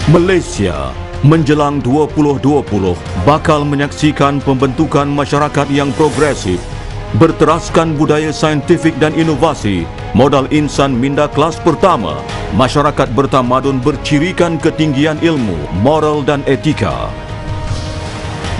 Malaysia menjelang 2020 bakal menyaksikan pembentukan masyarakat yang progresif, berteraskan budaya saintifik dan inovasi, modal insan minda kelas pertama, masyarakat bertamadun bercirikan ketinggian ilmu, moral dan etika.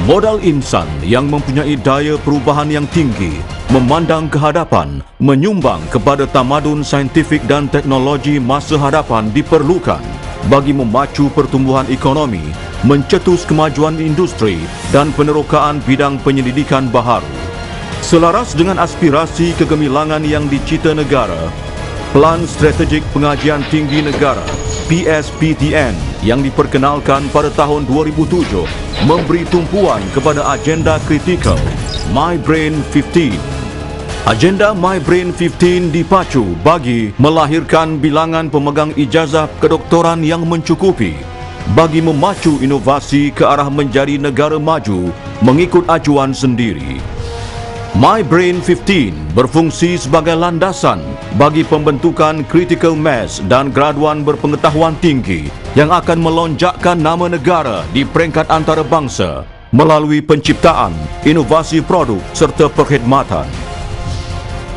Modal insan yang mempunyai daya perubahan yang tinggi, memandang ke hadapan, menyumbang kepada tamadun saintifik dan teknologi masa hadapan diperlukan bagi memacu pertumbuhan ekonomi, mencetus kemajuan industri dan penerokaan bidang penyelidikan baharu. Selaras dengan aspirasi kegemilangan yang dicita negara, Pelan Strategik Pengajian Tinggi Negara PSPTN yang diperkenalkan pada tahun 2007 memberi tumpuan kepada agenda kritikal My Brain 15. Agenda My Brain 15 dipacu bagi melahirkan bilangan pemegang ijazah kedoktoran yang mencukupi bagi memacu inovasi ke arah menjadi negara maju mengikut acuan sendiri. My Brain 15 berfungsi sebagai landasan bagi pembentukan critical mass dan graduan berpengetahuan tinggi yang akan melonjakkan nama negara di peringkat antarabangsa melalui penciptaan, inovasi produk serta perkhidmatan.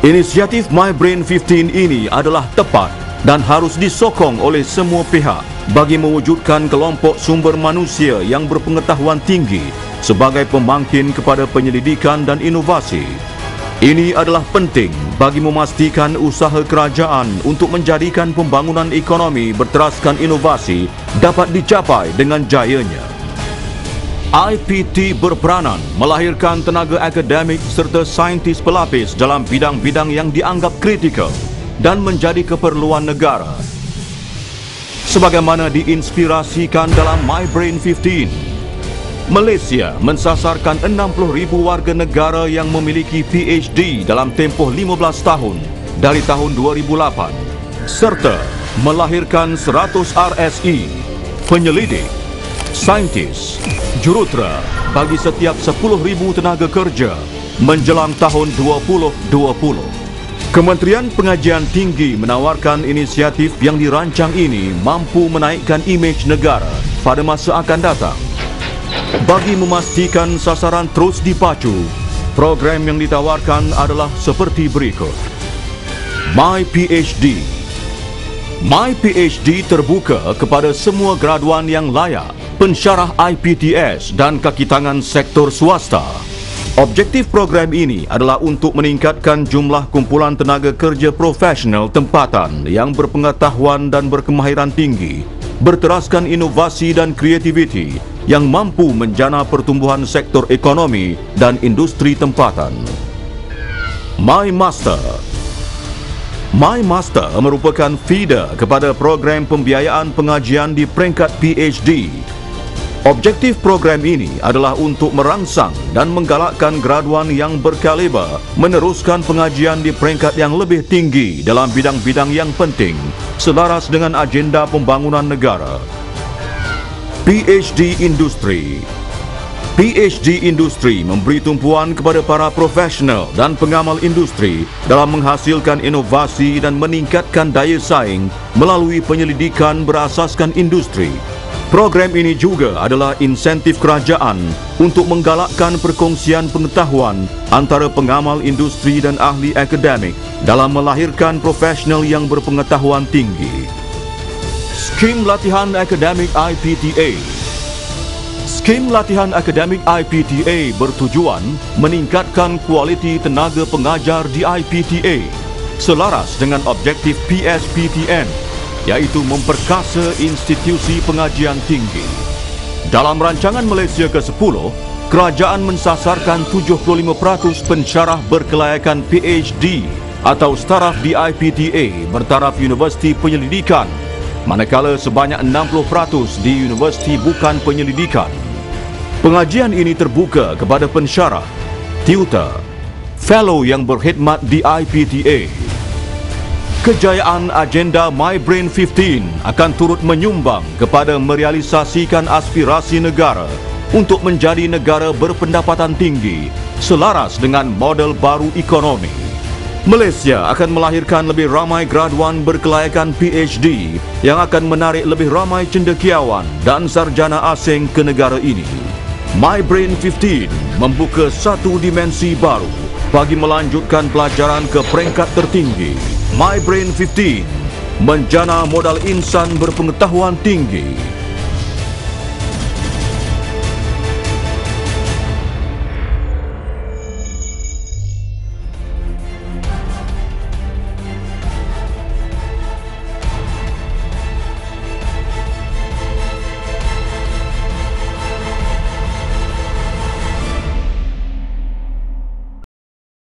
Inisiatif My Brain 15 ini adalah tepat dan harus disokong oleh semua pihak bagi mewujudkan kelompok sumber manusia yang berpengetahuan tinggi sebagai pemangkin kepada penyelidikan dan inovasi. Ini adalah penting bagi memastikan usaha kerajaan untuk menjadikan pembangunan ekonomi berteraskan inovasi dapat dicapai dengan jayanya. IPT berperanan melahirkan tenaga akademik serta saintis pelapis dalam bidang-bidang yang dianggap kritikal dan menjadi keperluan negara. Sebagaimana diinspirasikan dalam My Brain 15, Malaysia mensasarkan 60,000 warga negara yang memiliki PhD dalam tempoh 15 tahun dari tahun 2008 serta melahirkan 100 RSE, penyelidik, saintis, jurutera bagi setiap 10,000 tenaga kerja menjelang tahun 2020. Kementerian Pengajian Tinggi menawarkan inisiatif yang dirancang ini mampu menaikkan imej negara pada masa akan datang. Bagi memastikan sasaran terus dipacu, program yang ditawarkan adalah seperti berikut. My PhD. My PhD terbuka kepada semua graduan yang layak, pensyarah IPTS dan kaki tangan sektor swasta. Objektif program ini adalah untuk meningkatkan jumlah kumpulan tenaga kerja profesional tempatan yang berpengetahuan dan berkemahiran tinggi, berteraskan inovasi dan kreativiti yang mampu menjana pertumbuhan sektor ekonomi dan industri tempatan. My Master. My Master merupakan feeder kepada program pembiayaan pengajian di peringkat PhD. Objektif program ini adalah untuk merangsang dan menggalakkan graduan yang berkaliber meneruskan pengajian di peringkat yang lebih tinggi dalam bidang-bidang yang penting selaras dengan agenda pembangunan negara. PhD Industri. PhD Industri memberi tumpuan kepada para profesional dan pengamal industri dalam menghasilkan inovasi dan meningkatkan daya saing melalui penyelidikan berasaskan industri. Program ini juga adalah insentif kerajaan untuk menggalakkan perkongsian pengetahuan antara pengamal industri dan ahli akademik dalam melahirkan profesional yang berpengetahuan tinggi. Skim Latihan Akademik IPTA. Skim Latihan Akademik IPTA bertujuan meningkatkan kualiti tenaga pengajar di IPTA selaras dengan objektif PSPTN, iaitu memperkasa institusi pengajian tinggi. Dalam rancangan Malaysia ke-10, kerajaan mensasarkan 75% pensyarah berkelayakan PhD atau staraf di IPTA bertaraf Universiti Penyelidikan, manakala sebanyak 60% di Universiti Bukan Penyelidikan. Pengajian ini terbuka kepada pensyarah, tutor, fellow yang berkhidmat di IPTA. Kejayaan agenda My Brain 15 akan turut menyumbang kepada merealisasikan aspirasi negara untuk menjadi negara berpendapatan tinggi selaras dengan model baru ekonomi. Malaysia akan melahirkan lebih ramai graduan berkelayakan PhD yang akan menarik lebih ramai cendekiawan dan sarjana asing ke negara ini. MyBrain 15 membuka satu dimensi baru bagi melanjutkan pelajaran ke peringkat tertinggi. MyBrain 15 menjana modal insan berpengetahuan tinggi.